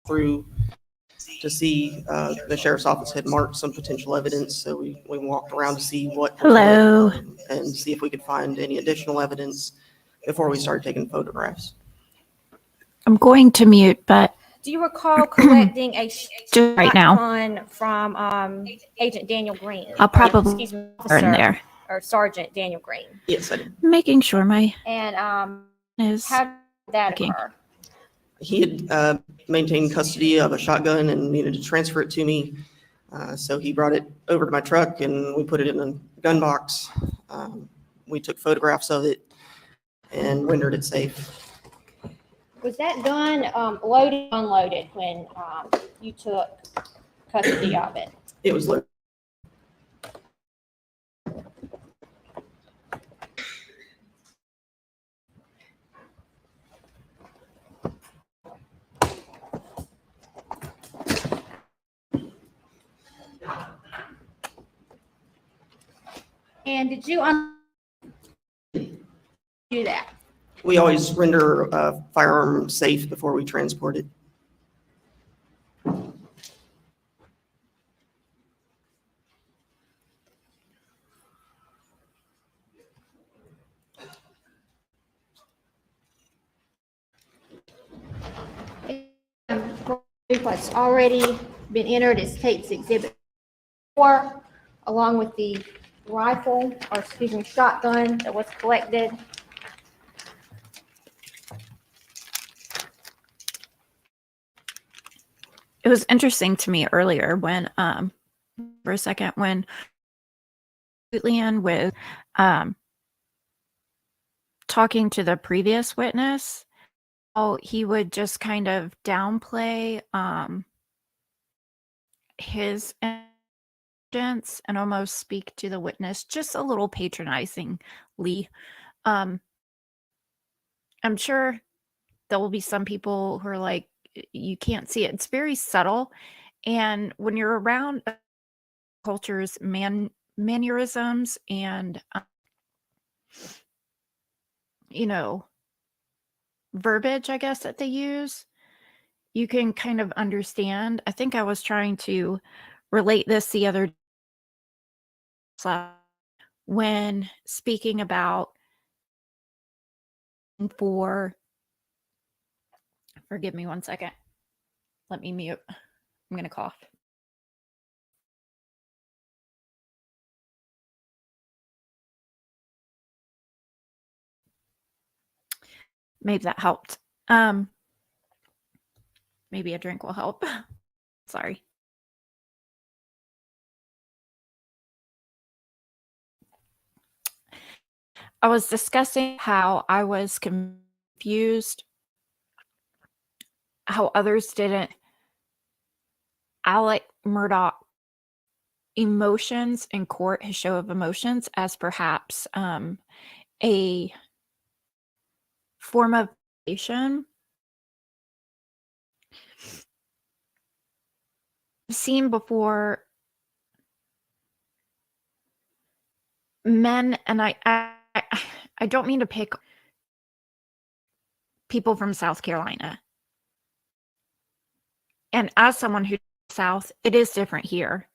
through to see the sheriff's office had marked some potential evidence. So we walked around to see what. Hello. And see if we could find any additional evidence before we started taking photographs. I'm going to mute, but do you recall collecting a just right now gun from Agent Daniel Green? I'll probably excuse me, start in there. Or Sergeant Daniel Green. Yes, I did. Making sure my And is how did that working. occur? He had maintained custody of a shotgun and needed to transfer it to me. So he brought it over to my truck and we put it in a gun box. We took photographs of it and rendered it safe. Was that gun loaded, unloaded when you took custody of it? It was loaded. And did you do that? We always render a firearm safe before we transport it. What's already been entered as Tate's Exhibit 4, along with the rifle, or excuse me, shotgun that was collected. It was interesting to me earlier when, for a second, when Harpootlian was talking to the previous witness, how he would just kind of downplay his intelligence and almost speak to the witness just a little patronizingly. I'm sure there will be some people who are like, you can't see it. It's very subtle. And when you're around culture's mannerisms and, verbiage, I guess, that they use, you can kind of understand. I think I was trying to relate this the other day when speaking about forgive me one second. Let me mute. I'm going to cough. Maybe that helped. Maybe a drink will help. Sorry. I was discussing how I was confused, how others didn't. Alec Murdaugh emotions in court, his show of emotions, as perhaps a form of relation. Seen before men, and I don't mean to pick people from South Carolina. And as someone who's South, it is different here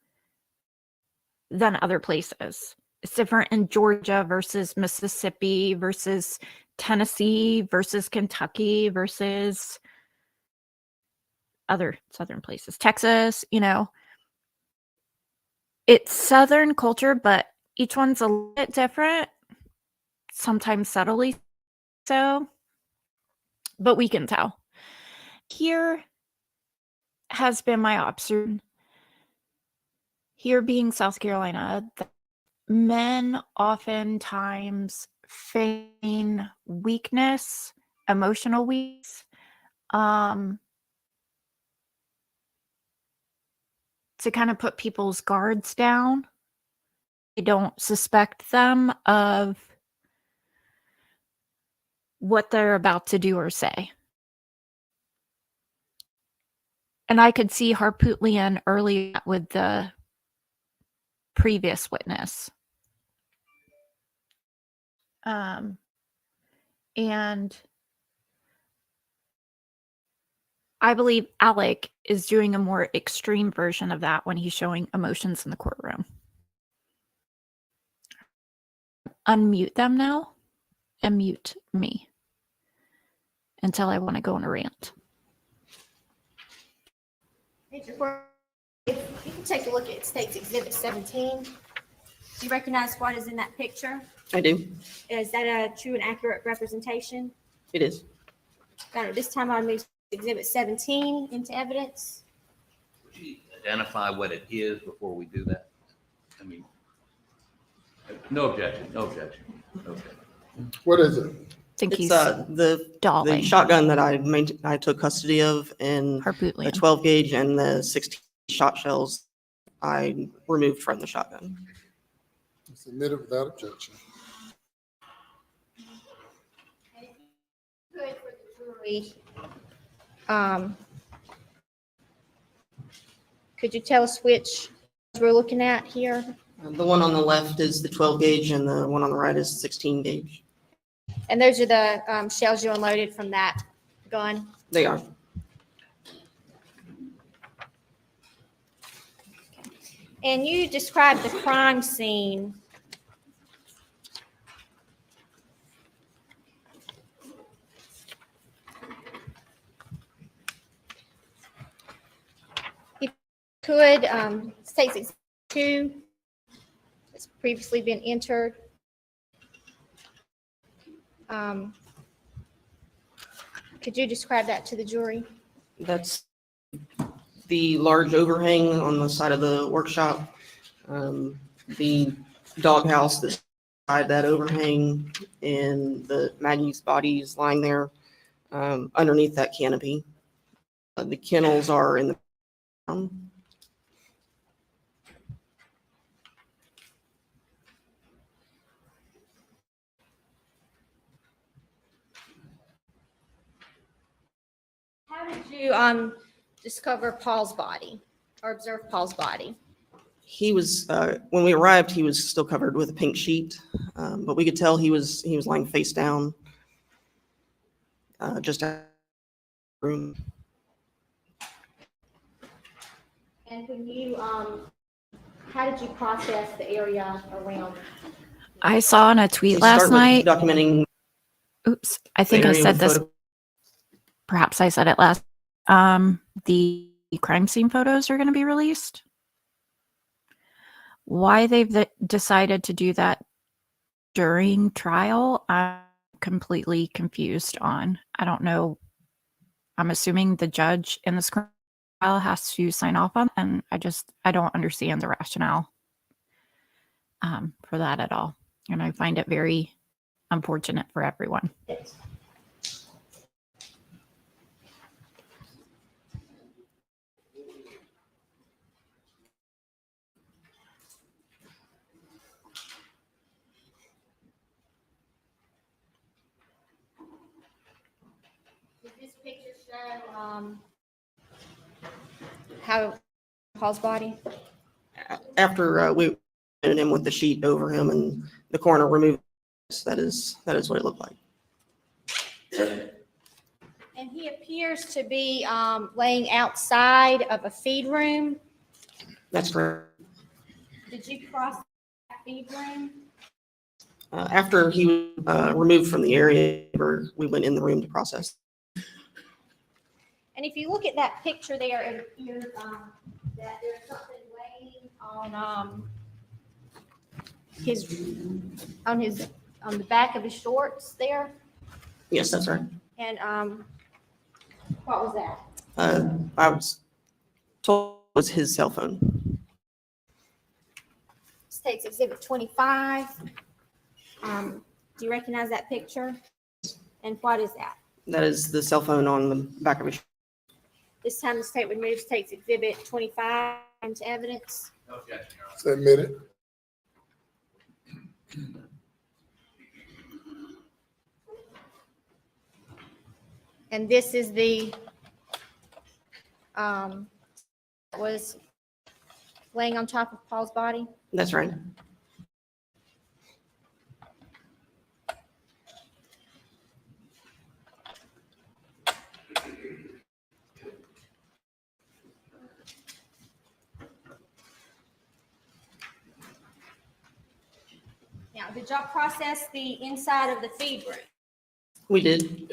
than other places. It's different in Georgia versus Mississippi versus Tennessee versus Kentucky versus other southern places. Texas, It's Southern culture, but each one's a little bit different, sometimes subtly so, but we can tell. Here has been my observation, here being South Carolina, that men oftentimes feign weakness, emotional weakness, to kind of put people's guards down. They don't suspect them of what they're about to do or say. And I could see Harpootlian early with the previous witness. And I believe Alec is doing a more extreme version of that when he's showing emotions in the courtroom. Unmute them now and mute me until I want to go on a rant. If you can take a look at State's Exhibit 17. Do you recognize what is in that picture? I do. Is that a true and accurate representation? It is. Got it. This time I'll move Exhibit 17 into evidence. Would you identify what it is before we do that? I mean, no objection, no objection. Okay. What is it? I think It's he's the stalling. shotgun that I took custody of, and the Harpootlian. 12 gauge and the 16 shot shells I removed from the shotgun. Submitted without objection. Good for the jury. Could you tell us which we're looking at here? The one on the left is the 12 gauge and the one on the right is 16 gauge. And those are the shells you unloaded from that gun. They are. And you described the crime scene. If you could, State's Exhibit 2 has previously been entered. Could you describe that to the jury? That's the large overhang on the side of the workshop. The doghouse that's beside that overhang, and the Maggie's body is lying there underneath that canopy. The kennels are in the ground. How did you discover Paul's body or observe Paul's body? He was when we arrived, he was still covered with a pink sheet, but we could tell he was lying face down, just out of the room. And when you, how did you process the area around? I saw in a tweet We last start with night. documenting. Oops, I think I area said with this. photo- Perhaps I said it last. The crime scene photos are going to be released. Why they've decided to do that during trial, I'm completely confused on. I don't know. I'm assuming the judge in this trial has to sign off on, and I don't understand the rationale for that at all. And I find it very unfortunate for everyone. Does this picture show how Paul's body? After we hit him with the sheet over him and the coroner removed, that is what it looked like. And he appears to be laying outside of a feed room. That's correct. Did you cross that feed room? After he was removed from the area, we went in the room to process. And if you look at that picture there, it appears that there's something laying on on the back of his shorts there. Yes, that's right. And what was that? I was told it was his cell phone. State's Exhibit 25. Do you recognize that picture? And what is that? That is the cell phone on the back of his. This time the state would move State's Exhibit 25 into evidence. No objection, Your Honor. Submitted. And this is the was laying on top of Paul's body. That's right. Did y'all process the inside of the feed room? We did.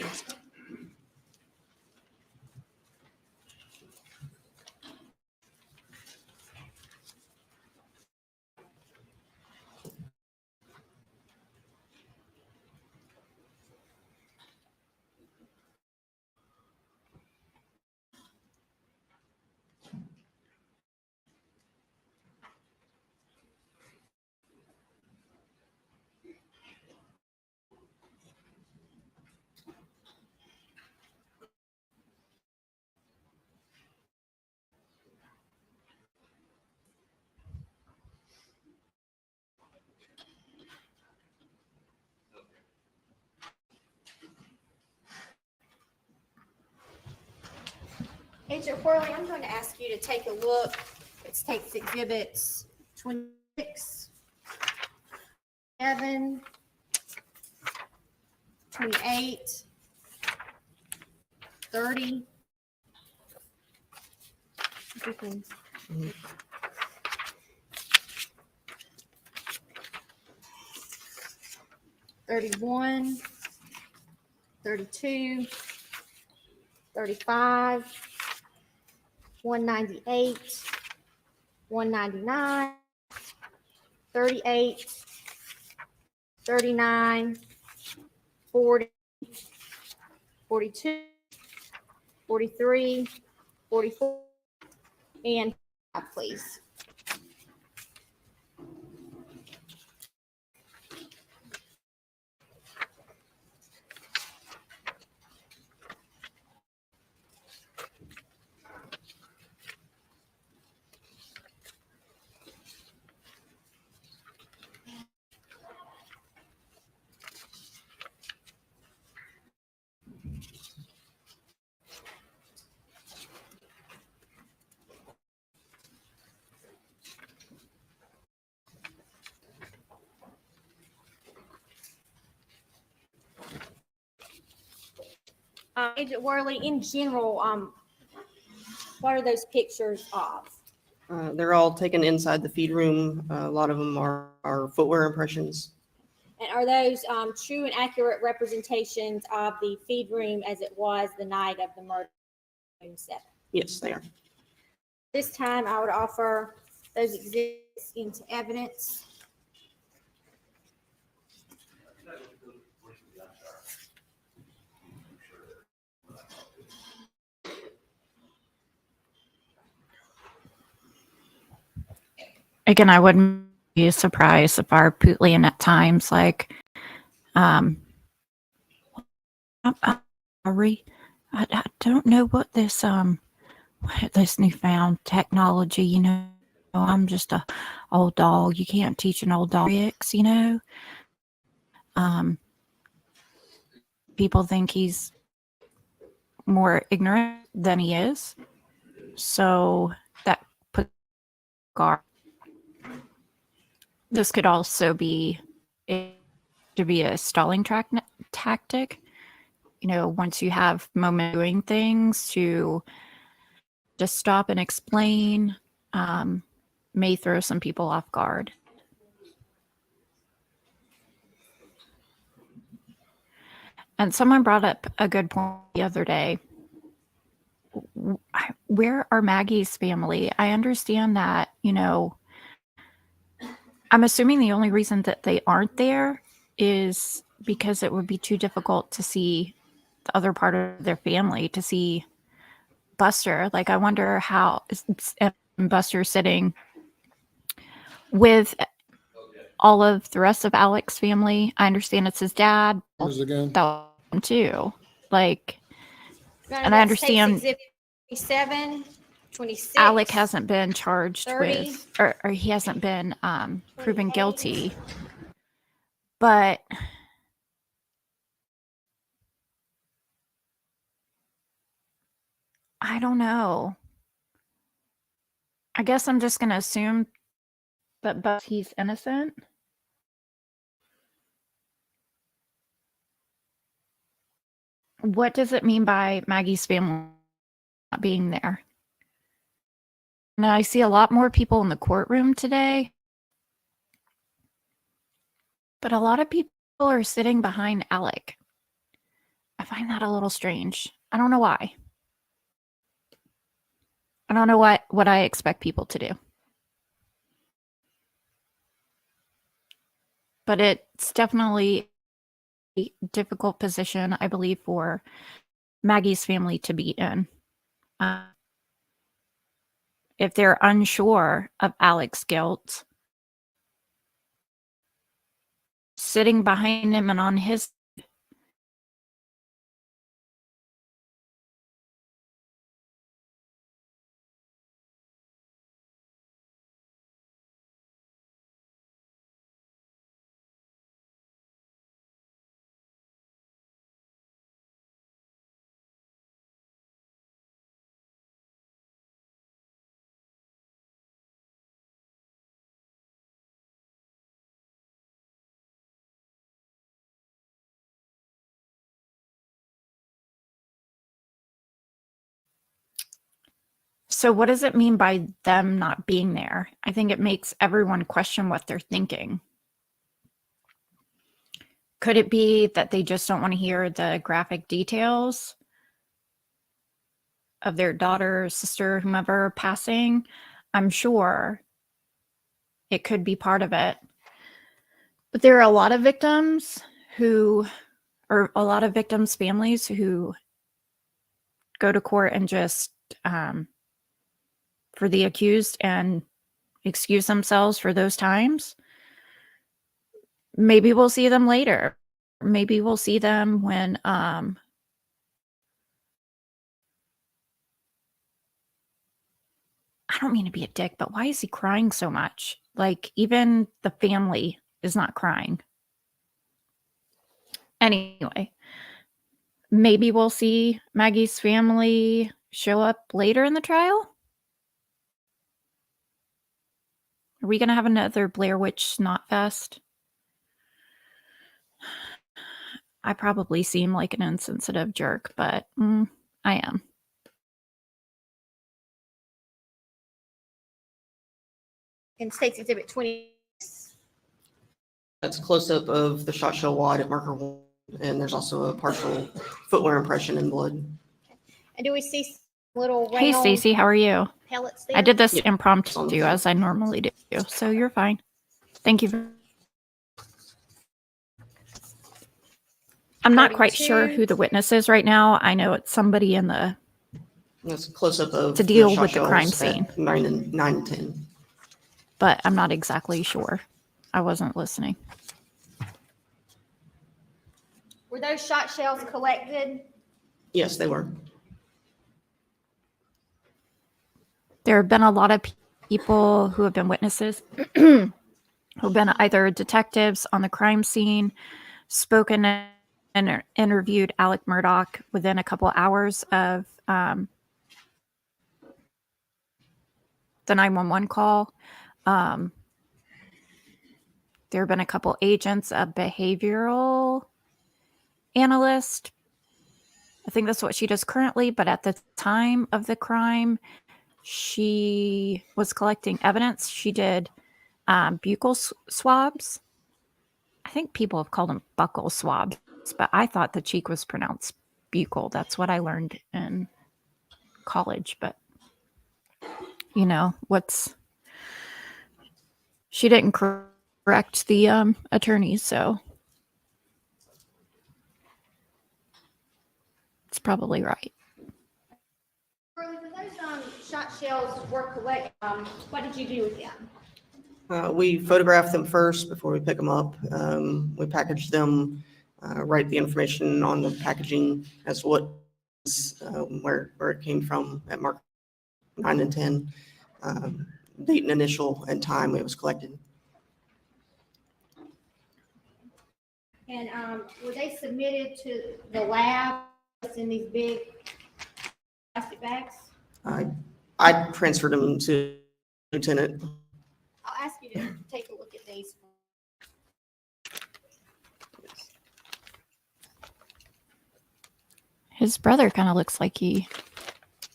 Agent Worley, I'm going to ask you to take a look. It takes exhibits 26, 7, 28, 30. If you can. 31, 32, 35, 198, 199, 38, 39, 40, 42, 43, 44, and 5, please. Agent Worley, in general, what are those pictures of? They're all taken inside the feed room. A lot of them are footwear impressions. And are those true and accurate representations of the feed room as it was the night of the murder? Room 7? Yes, they are. This time, I would offer those exhibits into evidence. Again, I wouldn't be surprised if our Harpootlian at times, like, I don't know what this newfound technology, I'm just a old dog. You can't teach an old dog tricks, People think he's more ignorant than he is. So that puts guard. This could also be a stalling tactic. Once you have moment doing things, to just stop and explain, may throw some people off guard. And someone brought up a good point the other day. Where are Maggie's family? I understand that, I'm assuming the only reason that they aren't there is because it would be too difficult to see the other part of their family, to see Buster. Like, I wonder how Buster sitting with all of the rest of Alex's family. I understand it's his dad. Yours again? That one too. Like, None of and I that states understand exhibit 27, 26. Alec hasn't been charged 30, with, or he hasn't been proven 28. guilty. But I don't know. I guess I'm just going to assume that he's innocent. What does it mean by Maggie's family not being there? Now, I see a lot more people in the courtroom today. But a lot of people are sitting behind Alec. I find that a little strange. I don't know why. I don't know what I expect people to do. But it's definitely a difficult position, I believe, for Maggie's family to be in. If they're unsure of Alec's guilt, sitting behind him and on his So what does it mean by them not being there? I think it makes everyone question what they're thinking. Could it be that they just don't want to hear the graphic details of their daughter, sister, whomever passing? I'm sure it could be part of it. But there are a lot of victims or a lot of victims' families who go to court and just for the accused and excuse themselves for those times. Maybe we'll see them later. Maybe we'll see them when I don't mean to be a dick, but why is he crying so much? Like, even the family is not crying. Anyway, maybe we'll see Maggie's family show up later in the trial. Are we going to have another Blair Witch snot fest? I probably seem like an insensitive jerk, but I am. In State's Exhibit 20. That's a close-up of the shot shell wad at marker 1, and there's also a partial footwear impression in blood. And do we see little round Hey, Stacy, how are you? pellets there? I did this Yeah. impromptu as I normally do, so you're fine. Thank you. I'm not quite sure 32. who the witness is right now. I know it's somebody in the That's a close-up of To deal shot with the crime shells at scene. 9 and 10. but I'm not exactly sure. I wasn't listening. Were those shot shells collected? Yes, they were. There have been a lot of people who have been witnesses, who have been either detectives on the crime scene, spoken and interviewed Alec Murdaugh within a couple hours of the 911 call. There have been a couple agents, a behavioral analyst. I think that's what she does currently, but at the time of the crime, she was collecting evidence. She did buccal swabs. I think people have called them buccal swabs, but I thought the cheek was pronounced buccal. That's what I learned in college, but you know, she didn't correct the attorneys, so it's probably right. When those shot shells were collected, what did you do with them? We photographed them first before we pick them up. We packaged them, write the information on the packaging as to what, where it came from at mark 9 and 10, date and initial and time it was collected. And were they submitted to the lab in these big plastic bags? I transferred them to Lieutenant. I'll ask you to take a look at these. His brother kind of looks like he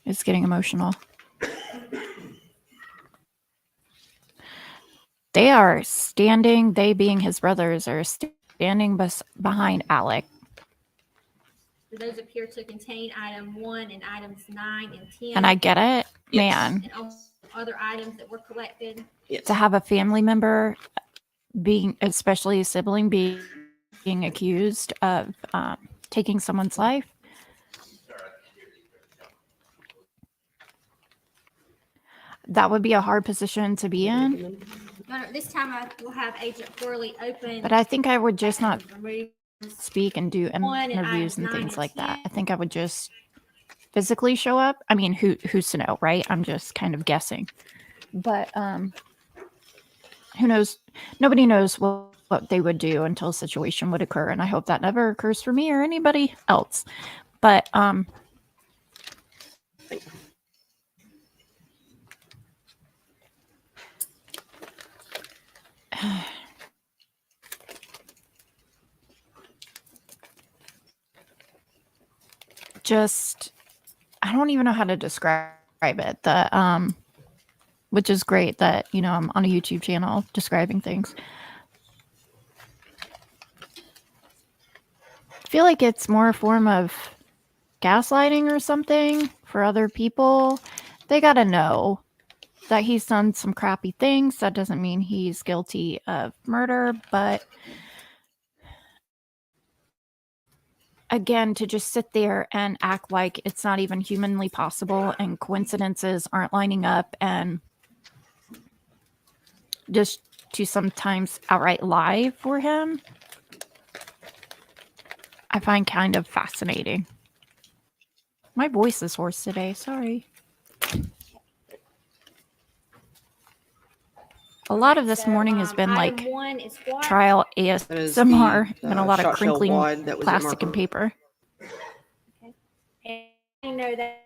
is getting emotional. They are standing, they being his brothers, are standing behind Alec. Those appear to contain item 1 and items 9 and 10. And I get it, Yes. man. And also other items that were collected. Yes. To have a family member being, especially a sibling, being accused of taking someone's life. That would be a hard position to be in. No, this time I will have Agent Corley open. But I think I would just not remove speak and do 1 and interviews and items 9 things and like that. 10. I think I would just physically show up. I mean, who's to know, right? I'm just kind of guessing. But who knows? Nobody knows what they would do until a situation would occur, and I hope that never occurs for me or anybody else. But just, I don't even know how to describe it. The which is great that, you know, I'm on a YouTube channel describing things. I feel like it's more a form of gaslighting or something for other people. They gotta know that he's done some crappy things. That doesn't mean he's guilty of murder, but again, to just sit there and act like it's not even humanly possible and coincidences aren't lining up, and just to sometimes outright lie for him, I find kind of fascinating. My voice is hoarse today, sorry. A lot of this So, morning has been like item 1 is what? trial That is ASMR, the, and a lot of shot shell crinkling wad that was at plastic and Marker. paper. And you know that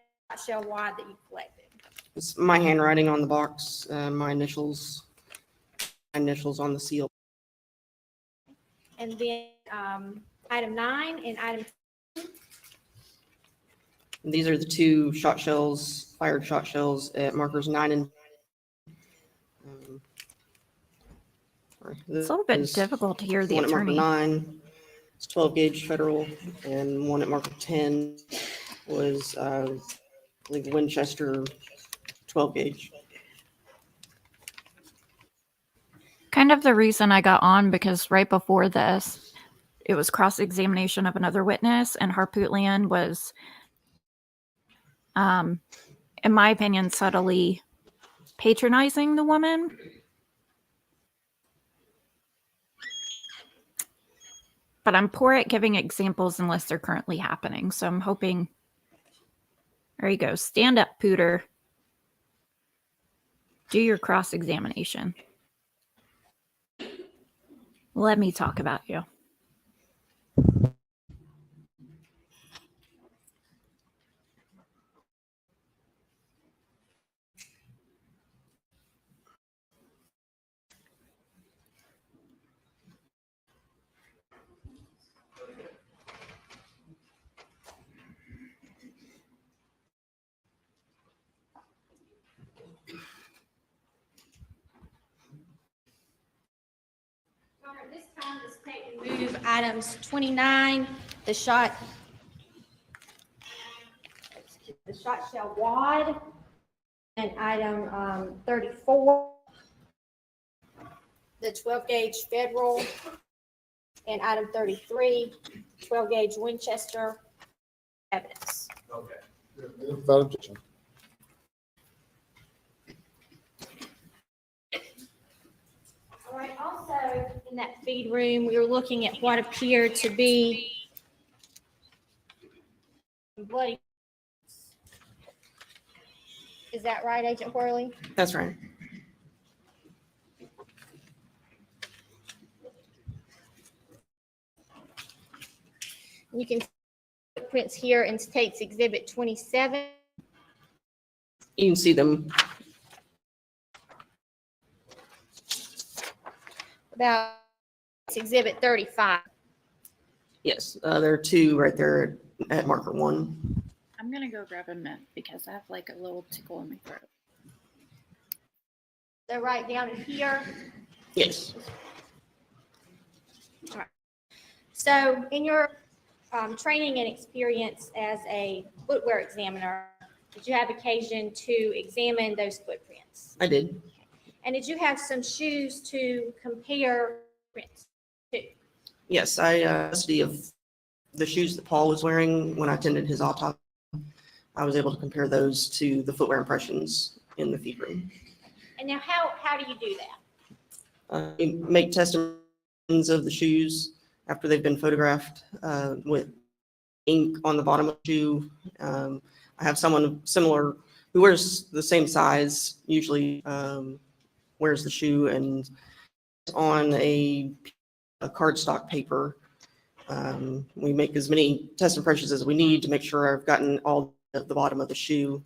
shell wad that you collected. It's my handwriting on the box, my initials on the seal. And then item 9 and item And these are the two fired shot shells at markers 9 and. It's a little bit difficult to hear the one at marker attorney. 9, it's 12 gauge federal, and one at marker 10 was, I believe, Winchester 12 gauge. Kind of the reason I got on, because right before this, it was cross-examination of another witness, and Harpootlian was, in my opinion, subtly patronizing the woman. But I'm poor at giving examples unless they're currently happening. So I'm hoping. There you go. Stand up, Pooter. Do your cross-examination. Let me talk about you. This time, let's take and move items 29, the shot shell wad, and item 34, the 12 gauge federal, and item 33, 12 gauge Winchester evidence. Okay. Without objection. All right, also in that feed room, we were looking at what appeared to be bloody. Is that right, Agent Worley? That's right. You can see footprints here in State's Exhibit 27. You can see them. About Exhibit 35. Yes, there are two right there at marker 1. I'm going to go grab a mint because I have like a little tickle in my throat. So right down in here, Yes. So in your training and experience as a footwear examiner, did you have occasion to examine those footprints? I did. And did you have some shoes to compare prints to? Yes, I custody of the shoes that Paul was wearing when I attended his autopsy. I was able to compare those to the footwear impressions in the feed room. And now how do you do that? We make test impressions of the shoes after they've been photographed with ink on the bottom of the shoe. I have someone similar who wears the same size, usually wears the shoe and on a cardstock paper. We make as many test impressions as we need to make sure I've gotten all of the bottom of the shoe.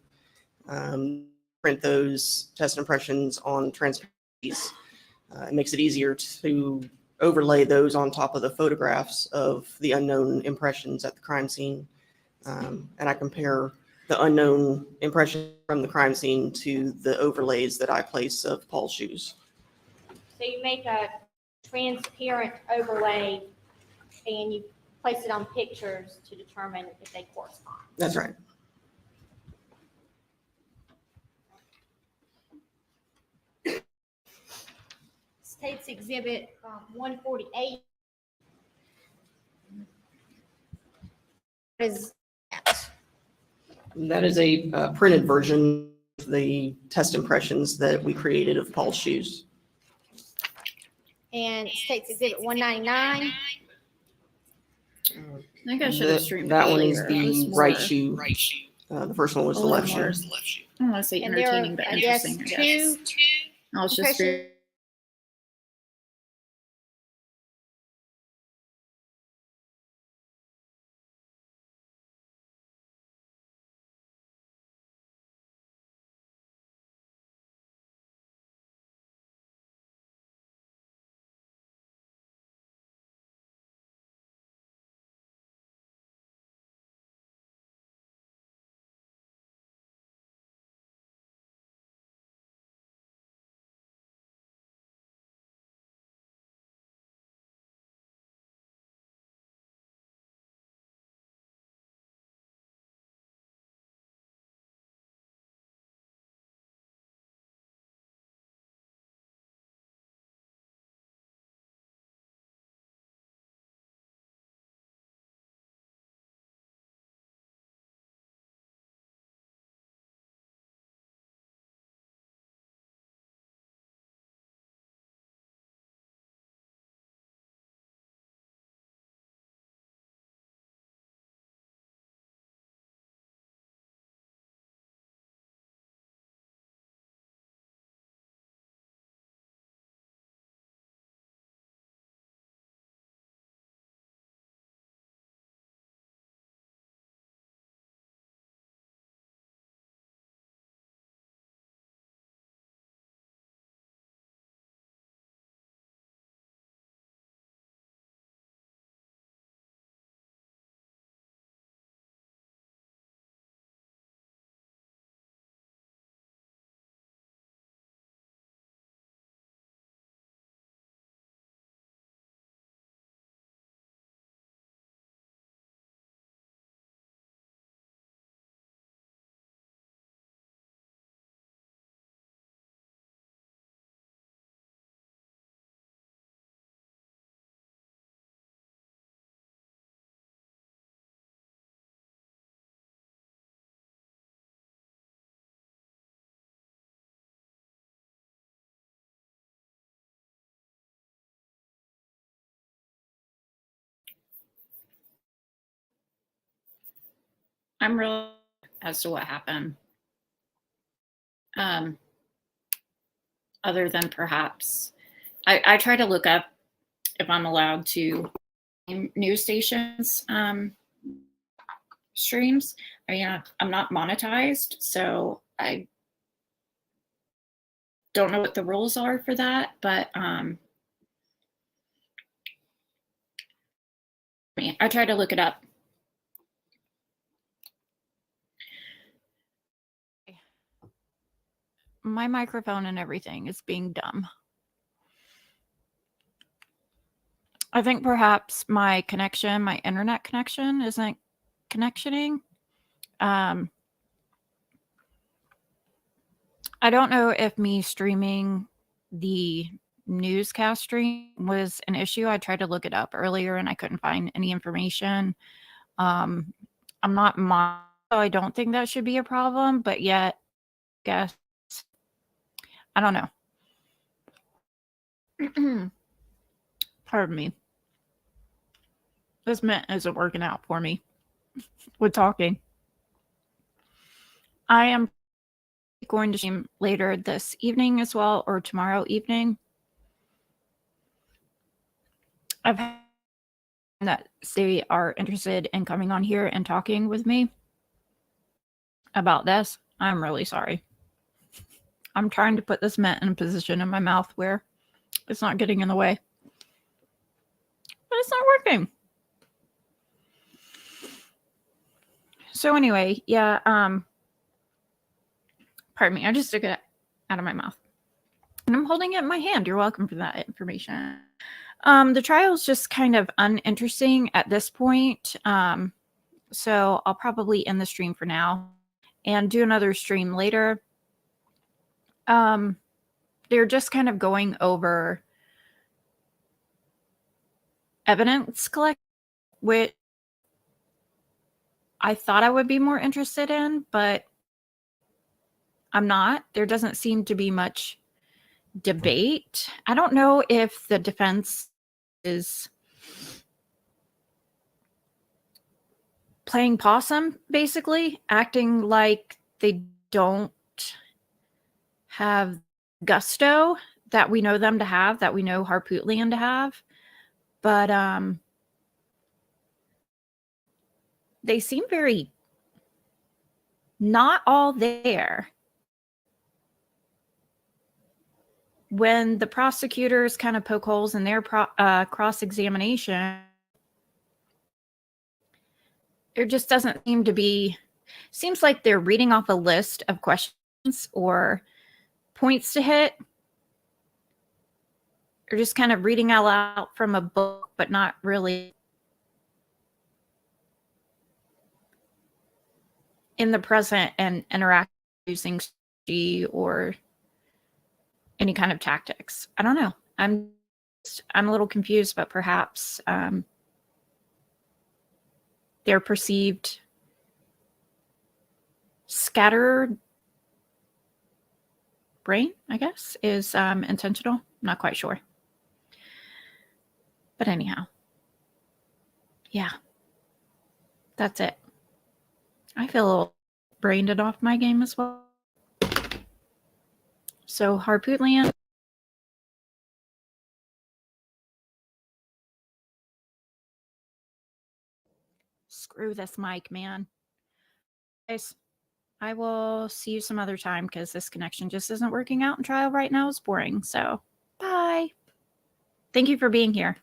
Print those test impressions on transparent piece. It makes it easier to overlay those on top of the photographs of the unknown impressions at the crime scene. And I compare the unknown impression from the crime scene to the overlays that I place of Paul's shoes. So you make a transparent overlay and you place it on pictures to determine if they correspond. That's right. State's Exhibit 148 is that? That is a printed version of the test impressions that we created of Paul's shoes. And State's Exhibit 199. I think I should have streamed That one is earlier. It was the more- right shoe. The first one was a the little left more- shoe. I don't want to say And there are, entertaining, but I guess, interesting. I guess. two I was just very, impressions. I'm real as to what happened. Other than perhaps, I try to look up if I'm allowed to news stations streams. I mean, I'm not monetized, so I don't know what the rules are for that, but I mean, I try to look it up. My microphone and everything is being dumb. I think perhaps my connection, my internet connection isn't connectioning. I don't know if me streaming the newscast stream was an issue. I tried to look it up earlier and I couldn't find any information. I'm not so I don't think that should be a problem, but yet, guess I don't know. Pardon me. This mint isn't working out for me with talking. I am going to stream later this evening as well, or tomorrow evening. I've had that they are interested in coming on here and talking with me about this. I'm really sorry. I'm trying to put this mint in a position in my mouth where it's not getting in the way. But it's not working. So anyway, yeah, pardon me, I just took it out of my mouth. And I'm holding it in my hand. You're welcome for that information. The trial is just kind of uninteresting at this point. So I'll probably end the stream for now and do another stream later. They're just kind of going over evidence collect, which I thought I would be more interested in, but I'm not. There doesn't seem to be much debate. I don't know if the defense is playing possum, basically, acting like they don't have gusto that we know them to have, that we know Harpootlian to have. But they seem very not all there. When the prosecutors kind of poke holes in their cross-examination, there just doesn't seem to be, seems like they're reading off a list of questions or points to hit. They're just kind of reading out loud from a book, but not really in the present and interact using strategy or any kind of tactics. I don't know. I'm a little confused, but perhaps their perceived scattered brain, I guess, is intentional. I'm not quite sure. But anyhow, yeah, that's it. I feel a little brained off my game as well. So Harpootlian. Screw this mic, man. Guys, I will see you some other time because this connection just isn't working out in trial right now. It's boring. So bye. Thank you for being here.